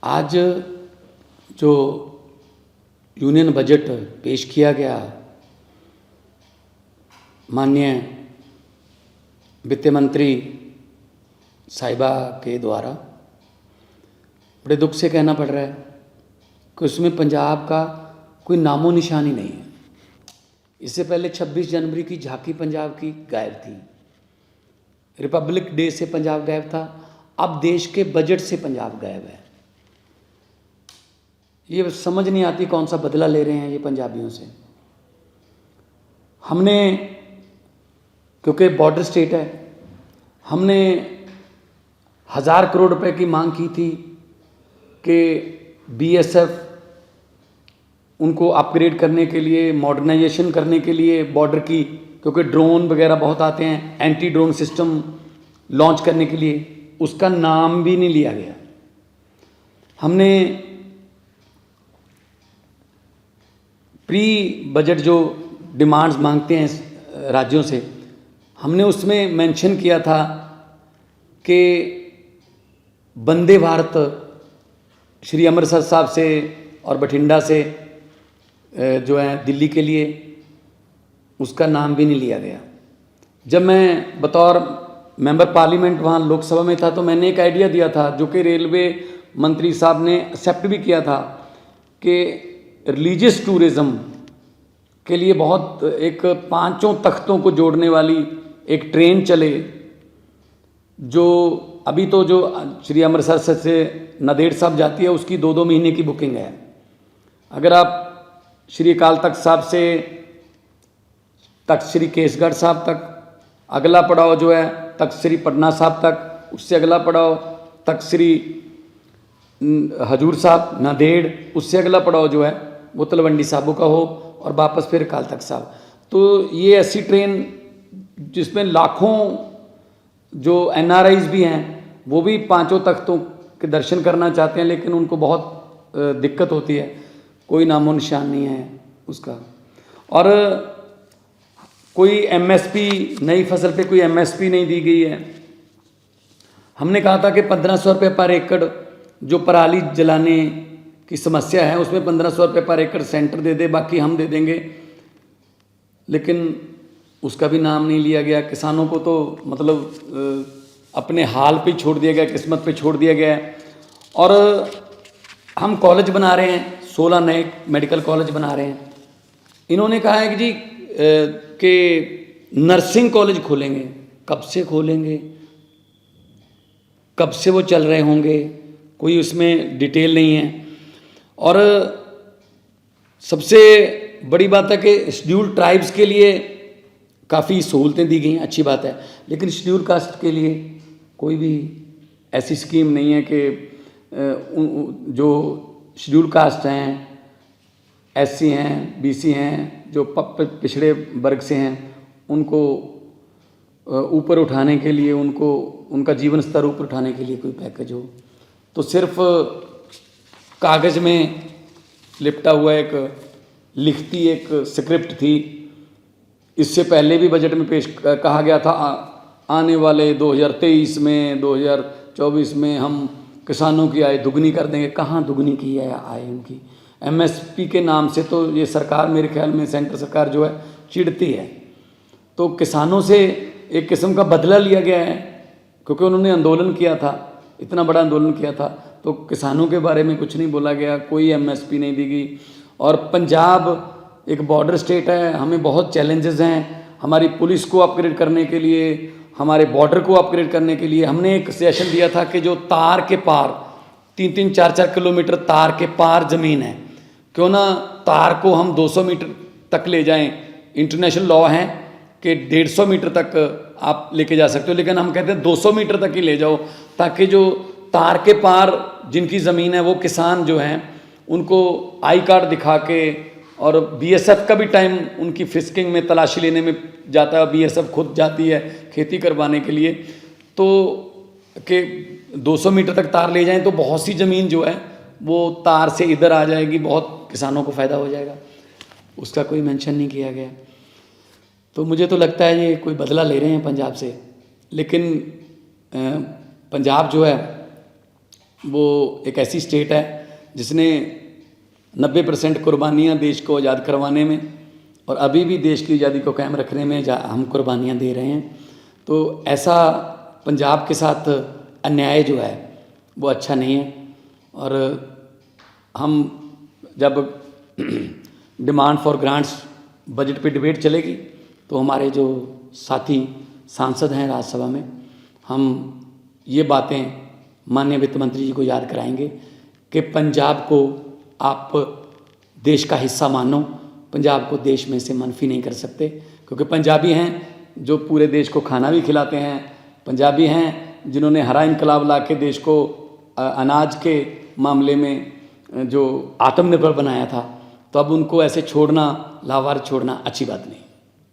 आज जो union budget पेश किया गया माननीय वित्त मंत्री साहिबा के द्वारा, बड़े दुख से कहना पड़ रहा है कि उसमें पंजाब का कोई नामो निशान ही नहीं है। इससे पहले 26 जनवरी की झांकी पंजाब की गायब थी, रिपब्लिक डे से पंजाब गायब था, अब देश के बजट से पंजाब गायब है। ये समझ नहीं आती कौन सा बदला ले रहे हैं ये पंजाबियों से। हमने, क्योंकि बॉर्डर स्टेट है, हमने 1000 करोड़ रुपए की मांग की थी कि बीएसएफ उनको अपग्रेड करने के लिए, मॉडर्नाइजेशन करने के लिए बॉर्डर की, क्योंकि ड्रोन वगैरह बहुत आते हैं, एंटी ड्रोन सिस्टम लॉन्च करने के लिए, उसका नाम भी नहीं लिया गया। हमने प्री बजट जो डिमांड्स मांगते हैं राज्यों से, हमने उसमें मेंशन किया था कि वंदे भारत श्री अमृतसर साहब से और बठिंडा से जो है दिल्ली के लिए, उसका नाम भी नहीं लिया गया। जब मैं बतौर मेंबर पार्लियामेंट वहाँ लोकसभा में था तो मैंने एक आइडिया दिया था जो कि रेलवे मंत्री साहब ने एक्सेप्ट भी किया था कि रिलीजियस टूरिज़्म के लिए बहुत एक 5 तख्तों को जोड़ने वाली एक ट्रेन चले, जो अभी तो जो श्री अमृतसर से नांदेड़ साहब जाती है उसकी 2-2 महीने की बुकिंग है। अगर आप श्री अकाल तख्त साहब से तख्त श्री केसगढ़ साहब तक, अगला पड़ाव जो है तख्त श्री पटना साहब तक, उससे अगला पड़ाव तख्त श्री हजूर साहब नांदेड़, उससे अगला पड़ाव जो है वो तलवंडी साबो का हो और वापस फिर अकाल तख्त साहब। तो ये ऐसी ट्रेन जिसमें लाखों जो एनआरआईज भी हैं वो भी 5 तख्तों के दर्शन करना चाहते हैं, लेकिन उनको बहुत दिक्कत होती है, कोई नामो निशान नहीं है उसका। और कोई एमएसपी, नई फसल पे कोई एमएसपी नहीं दी गई है। हमने कहा था कि 1500 रुपये पर एकड़ जो पराली जलाने की समस्या है उसमें 1500 रुपये पर एकड़ सेंटर दे दे, बाकी हम दे देंगे, लेकिन उसका भी नाम नहीं लिया गया। किसानों को तो मतलब अपने हाल पे छोड़ दिया गया, किस्मत पे छोड़ दिया गया है। और हम कॉलेज बना रहे हैं, 16 नए मेडिकल कॉलेज बना रहे हैं। इन्होंने कहा है कि जी कि नर्सिंग कॉलेज खोलेंगे, कब से खोलेंगे, कब से वो चल रहे होंगे, कोई उसमें डिटेल नहीं है। और सबसे बड़ी बात है कि शेड्यूल्ड ट्राइब्स के लिए काफ़ी सहूलतें दी गई हैं, अच्छी बात है, लेकिन शेड्यूल कास्ट के लिए कोई भी ऐसी स्कीम नहीं है कि जो शेड्यूल कास्ट हैं, एससी हैं, बीसी हैं, जो पिछड़े वर्ग से हैं, उनको ऊपर उठाने के लिए, उनको उनका जीवन स्तर ऊपर उठाने के लिए कोई पैकेज हो। तो सिर्फ कागज़ में लिपटा हुआ एक लिखती एक स्क्रिप्ट थी। इससे पहले भी बजट में पेश कहा गया था आने वाले 2023 में, 2024 में हम किसानों की आय दुगनी कर देंगे। कहाँ दुगनी की है आय उनकी? एमएसपी के नाम से तो ये सरकार, मेरे ख्याल में सेंटर सरकार जो है चिढ़ती है। तो किसानों से एक किस्म का बदला लिया गया है, क्योंकि उन्होंने आंदोलन किया था, इतना बड़ा आंदोलन किया था, तो किसानों के बारे में कुछ नहीं बोला गया, कोई एमएसपी नहीं दी गई। और पंजाब एक बॉर्डर स्टेट है, हमें बहुत चैलेंजेस हैं। हमारी पुलिस को अपग्रेड करने के लिए, हमारे बॉर्डर को अपग्रेड करने के लिए हमने एक सजेशन दिया था कि जो तार के पार 3-3, 4-4 किलोमीटर तार के पार ज़मीन है, क्यों ना तार को हम 200 मीटर तक ले जाएं। इंटरनेशनल लॉ है कि 150 मीटर तक आप लेके जा सकते हो, लेकिन हम कहते हैं 200 मीटर तक ही ले जाओ, ताकि जो तार के पार जिनकी ज़मीन है वो किसान जो हैं उनको आई कार्ड दिखा के, और बीएसएफ का भी टाइम उनकी फिस्किंग में, तलाशी लेने में जाता है, बीएसएफ खुद जाती है खेती करवाने के लिए, तो कि 200 मीटर तक तार ले जाएं तो बहुत सी ज़मीन जो है वो तार से इधर आ जाएगी, बहुत किसानों को फ़ायदा हो जाएगा। उसका कोई मेंशन नहीं किया गया। तो मुझे तो लगता है ये कोई बदला ले रहे हैं पंजाब से, लेकिन पंजाब जो है वो एक ऐसी स्टेट है जिसने 90% कुर्बानियाँ देश को आज़ाद करवाने में और अभी भी देश की आज़ादी को कायम रखने में हम कुर्बानियाँ दे रहे हैं। तो ऐसा पंजाब के साथ अन्याय जो है वो अच्छा नहीं है। और हम जब डिमांड फॉर ग्रांट्स बजट पे डिबेट चलेगी तो हमारे जो साथी सांसद हैं राज्यसभा में, हम ये बातें माननीय वित्त मंत्री जी को याद कराएंगे कि पंजाब को आप देश का हिस्सा मानो, पंजाब को देश में से मनफी नहीं कर सकते, क्योंकि पंजाबी हैं जो पूरे देश को खाना भी खिलाते हैं, पंजाबी हैं जिन्होंने हरा इनकलाब ला के देश को अनाज के मामले में जो आत्मनिर्भर बनाया था। तो अब उनको ऐसे छोड़ना, लावारिस छोड़ना अच्छी बात नहीं।